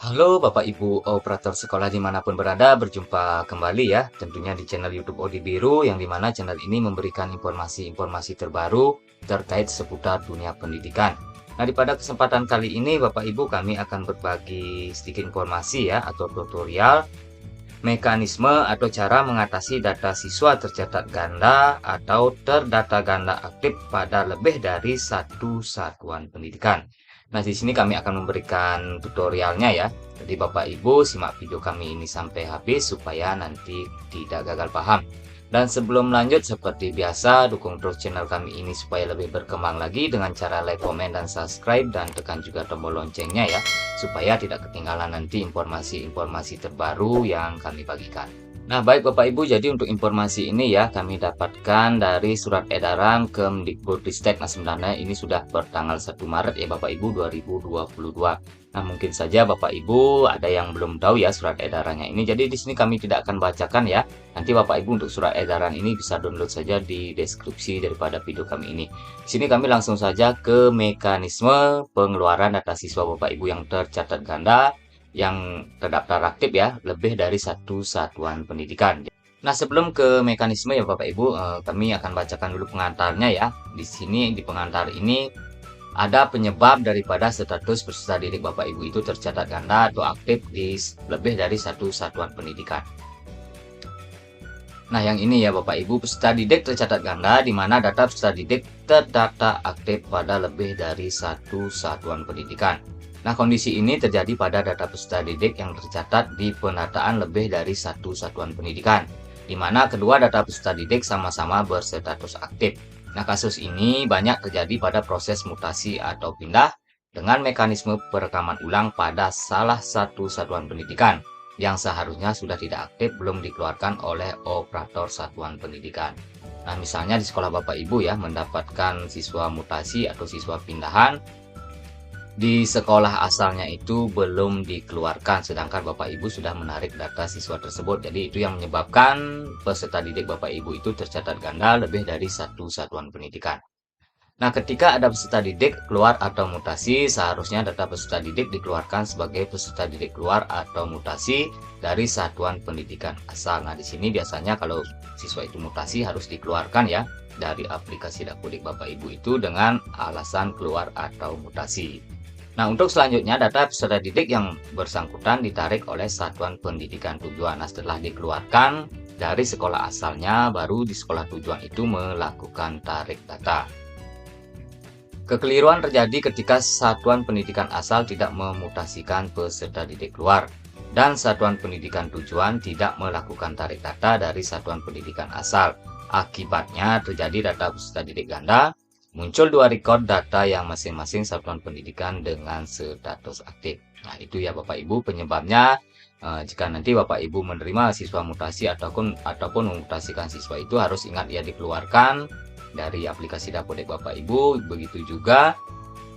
Halo Bapak Ibu operator sekolah dimanapun berada, berjumpa kembali ya tentunya di channel YouTube Odi Biru yang dimana channel ini memberikan informasi-informasi terbaru terkait seputar dunia pendidikan. Nah, pada kesempatan kali ini Bapak Ibu kami akan berbagi sedikit informasi ya atau tutorial mekanisme atau cara mengatasi data siswa tercatat ganda atau terdata ganda aktif pada lebih dari satu satuan pendidikan. Nah, di sini kami akan memberikan tutorialnya ya. Jadi Bapak Ibu simak video kami ini sampai habis supaya nanti tidak gagal paham. Dan sebelum lanjut seperti biasa dukung terus channel kami ini supaya lebih berkembang lagi dengan cara like, komen, dan subscribe dan tekan juga tombol loncengnya ya supaya tidak ketinggalan nanti informasi-informasi terbaru yang kami bagikan. Nah, baik Bapak Ibu, jadi untuk informasi ini ya kami dapatkan dari surat edaran Kemdikbudristek. Nah, sebenarnya ini sudah bertanggal 1 Maret ya Bapak Ibu 2022. Nah, mungkin saja Bapak Ibu ada yang belum tahu ya surat edarannya ini. Jadi di sini kami tidak akan bacakan ya. Nanti Bapak Ibu untuk surat edaran ini bisa download saja di deskripsi daripada video kami ini. Di sini kami langsung saja ke mekanisme pengeluaran data siswa Bapak Ibu yang tercatat ganda yang terdaftar aktif ya lebih dari satu satuan pendidikan. Nah, sebelum ke mekanisme ya Bapak Ibu, kami akan bacakan dulu pengantarnya ya. Di sini di pengantar ini ada penyebab daripada status peserta didik Bapak Ibu itu tercatat ganda atau aktif di lebih dari satu satuan pendidikan. Nah, yang ini ya Bapak Ibu, peserta didik tercatat ganda di mana data peserta didik terdata aktif pada lebih dari satu satuan pendidikan. Nah, kondisi ini terjadi pada data peserta didik yang tercatat di penataan lebih dari satu satuan pendidikan, di mana kedua data peserta didik sama-sama berstatus aktif. Nah, kasus ini banyak terjadi pada proses mutasi atau pindah dengan mekanisme perekaman ulang pada salah satu satuan pendidikan yang seharusnya sudah tidak aktif belum dikeluarkan oleh operator satuan pendidikan. Nah, misalnya di sekolah Bapak Ibu ya mendapatkan siswa mutasi atau siswa pindahan di sekolah asalnya itu belum dikeluarkan, sedangkan Bapak Ibu sudah menarik data siswa tersebut. Jadi itu yang menyebabkan peserta didik Bapak Ibu itu tercatat ganda lebih dari satu satuan pendidikan. Nah, ketika ada peserta didik keluar atau mutasi, seharusnya data peserta didik dikeluarkan sebagai peserta didik keluar atau mutasi dari satuan pendidikan asal. Nah, di sini biasanya kalau siswa itu mutasi harus dikeluarkan ya dari aplikasi Dapodik Bapak Ibu itu dengan alasan keluar atau mutasi. Nah, untuk selanjutnya data peserta didik yang bersangkutan ditarik oleh satuan pendidikan tujuan. Nah, setelah dikeluarkan dari sekolah asalnya, baru di sekolah tujuan itu melakukan tarik data. Kekeliruan terjadi ketika satuan pendidikan asal tidak memutasikan peserta didik keluar dan satuan pendidikan tujuan tidak melakukan tarik data dari satuan pendidikan asal. Akibatnya terjadi data peserta didik ganda. Muncul dua record data yang masing-masing satuan pendidikan dengan status aktif. Nah, itu ya Bapak Ibu penyebabnya. Jika nanti Bapak Ibu menerima siswa mutasi ataupun memutasikan siswa itu harus ingat ya dikeluarkan dari aplikasi Dapodik Bapak Ibu. Begitu juga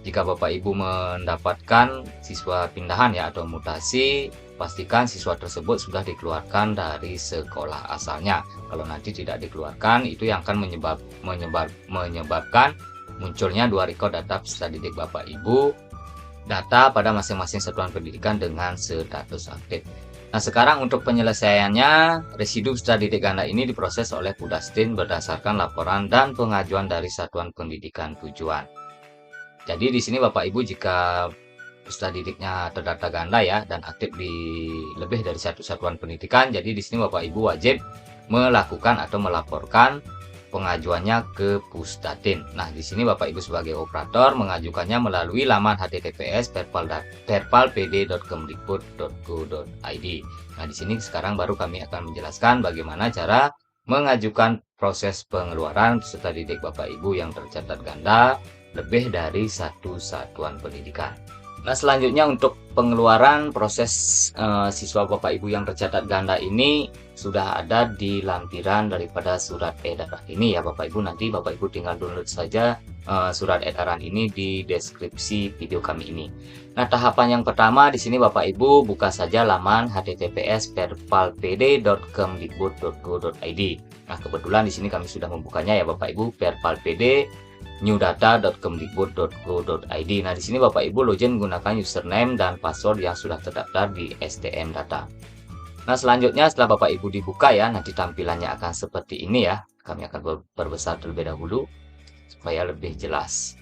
jika Bapak Ibu mendapatkan siswa pindahan ya atau mutasi, pastikan siswa tersebut sudah dikeluarkan dari sekolah asalnya. Kalau nanti tidak dikeluarkan, itu yang akan menyebabkan munculnya dua record data peserta didik Bapak Ibu, data pada masing-masing satuan pendidikan dengan status aktif. Nah, sekarang untuk penyelesaiannya, residu peserta didik ganda ini diproses oleh Pudastin berdasarkan laporan dan pengajuan dari satuan pendidikan tujuan. Jadi di sini Bapak Ibu jika peserta didiknya terdata ganda ya dan aktif di lebih dari satu satuan pendidikan, jadi di sini Bapak Ibu wajib melakukan atau melaporkan pengajuannya ke Pusdatin. Nah, di sini Bapak Ibu sebagai operator mengajukannya melalui laman https://perpalpd.kemdikbud.go.id. Nah, di sini sekarang baru kami akan menjelaskan bagaimana cara mengajukan proses pengeluaran peserta didik Bapak Ibu yang tercatat ganda lebih dari satu satuan pendidikan. Nah, selanjutnya untuk pengeluaran proses siswa Bapak Ibu yang tercatat ganda ini sudah ada di lampiran daripada surat edaran ini ya Bapak Ibu. Nanti Bapak Ibu tinggal download saja surat edaran ini di deskripsi video kami ini. Nah, tahapan yang pertama di sini Bapak Ibu buka saja laman https://perpalpd.kemdikbud.go.id. Nah, kebetulan di sini kami sudah membukanya ya Bapak Ibu, perpalpd newdata.kemdikbud.go.id. Nah, di sini Bapak Ibu login menggunakan username dan password yang sudah terdaftar di STM Data. Nah, selanjutnya setelah Bapak Ibu dibuka ya, nanti tampilannya akan seperti ini ya. Kami akan perbesar terlebih dahulu supaya lebih jelas.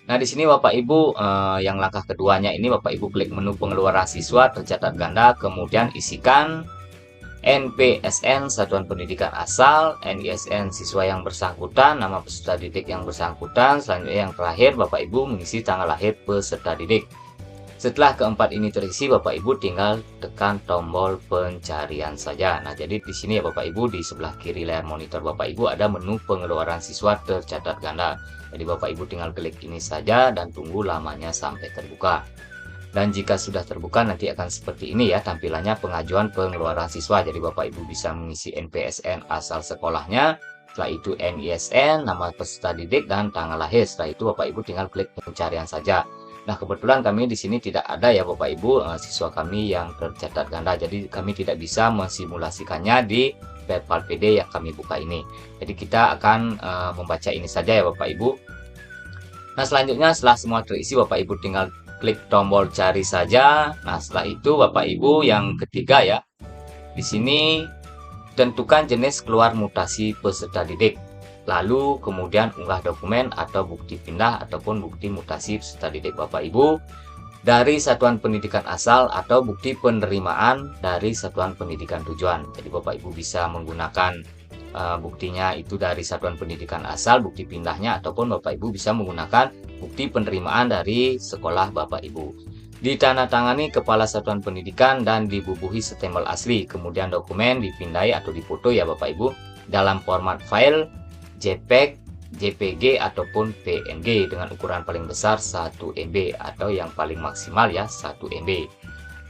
Nah, di sini Bapak Ibu yang langkah keduanya ini Bapak Ibu klik menu pengeluaran siswa tercatat ganda, kemudian isikan NPSN satuan pendidikan asal, NISN siswa yang bersangkutan, nama peserta didik yang bersangkutan. Selanjutnya yang terakhir Bapak Ibu mengisi tanggal lahir peserta didik. Setelah keempat ini terisi, Bapak Ibu tinggal tekan tombol pencarian saja. Nah, jadi di sini ya Bapak Ibu, di sebelah kiri layar monitor Bapak Ibu ada menu pengeluaran siswa tercatat ganda. Jadi Bapak Ibu tinggal klik ini saja dan tunggu lamanya sampai terbuka. Dan jika sudah terbuka nanti akan seperti ini ya tampilannya pengajuan pengeluaran siswa. Jadi Bapak Ibu bisa mengisi NPSN asal sekolahnya, setelah itu NISN, nama peserta didik, dan tanggal lahir. Setelah itu Bapak Ibu tinggal klik pencarian saja. Nah, kebetulan kami di sini tidak ada ya Bapak Ibu siswa kami yang tercatat ganda. Jadi kami tidak bisa mensimulasikannya di Perpal PD yang kami buka ini. Jadi kita akan membaca ini saja ya Bapak Ibu. Nah, selanjutnya setelah semua terisi Bapak Ibu tinggal klik tombol cari saja. Nah, setelah itu Bapak Ibu yang ketiga ya. Di sini tentukan jenis keluar mutasi peserta didik. Lalu kemudian unggah dokumen atau bukti pindah ataupun bukti mutasi peserta didik Bapak Ibu dari satuan pendidikan asal atau bukti penerimaan dari satuan pendidikan tujuan. Jadi Bapak Ibu bisa menggunakan buktinya itu dari satuan pendidikan asal, bukti pindahnya, ataupun Bapak Ibu bisa menggunakan bukti penerimaan dari sekolah Bapak Ibu. Ditandatangani kepala satuan pendidikan dan dibubuhi stempel asli. Kemudian dokumen dipindai atau dipoto ya Bapak Ibu dalam format file JPEG, JPG ataupun PNG dengan ukuran paling besar 1 MB atau yang paling maksimal ya 1 MB.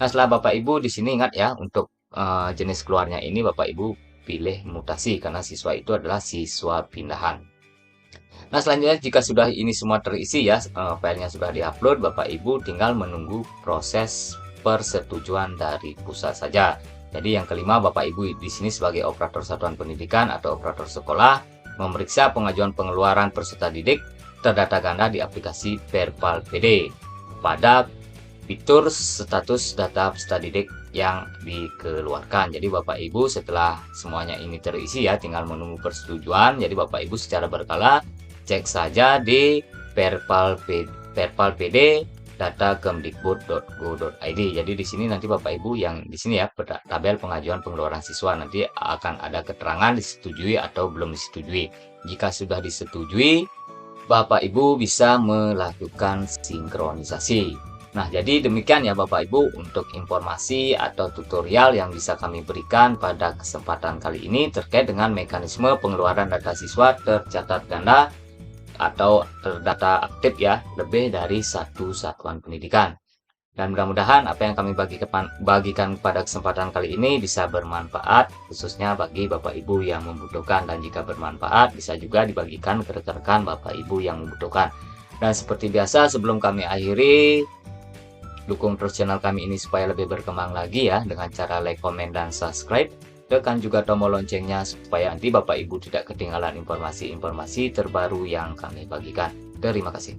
Nah, setelah Bapak Ibu di sini ingat ya untuk jenis keluarnya ini Bapak Ibu pilih mutasi karena siswa itu adalah siswa pindahan. Nah, selanjutnya jika sudah ini semua terisi ya, filenya sudah diupload, Bapak Ibu tinggal menunggu proses persetujuan dari pusat saja. Jadi yang kelima Bapak Ibu di sini sebagai operator satuan pendidikan atau operator sekolah memeriksa pengajuan pengeluaran peserta didik terdata ganda di aplikasi Perpal PD pada fitur status data peserta didik yang dikeluarkan. Jadi Bapak Ibu setelah semuanya ini terisi ya tinggal menunggu persetujuan. Jadi Bapak Ibu secara berkala cek saja di Perpal PD data kemdikbud.go.id. Jadi di sini nanti Bapak Ibu yang di sini ya tabel pengajuan pengeluaran siswa nanti akan ada keterangan disetujui atau belum disetujui. Jika sudah disetujui, Bapak Ibu bisa melakukan sinkronisasi. Nah, jadi demikian ya Bapak Ibu untuk informasi atau tutorial yang bisa kami berikan pada kesempatan kali ini terkait dengan mekanisme pengeluaran data siswa tercatat ganda atau terdata aktif ya lebih dari satu satuan pendidikan. Dan mudah-mudahan apa yang kami bagikan pada kesempatan kali ini bisa bermanfaat khususnya bagi Bapak Ibu yang membutuhkan, dan jika bermanfaat bisa juga dibagikan ke rekan-rekan Bapak Ibu yang membutuhkan. Dan seperti biasa sebelum kami akhiri, dukung terus channel kami ini supaya lebih berkembang lagi ya dengan cara like, komen, dan subscribe. Tekan juga tombol loncengnya supaya nanti Bapak Ibu tidak ketinggalan informasi-informasi terbaru yang kami bagikan. Terima kasih.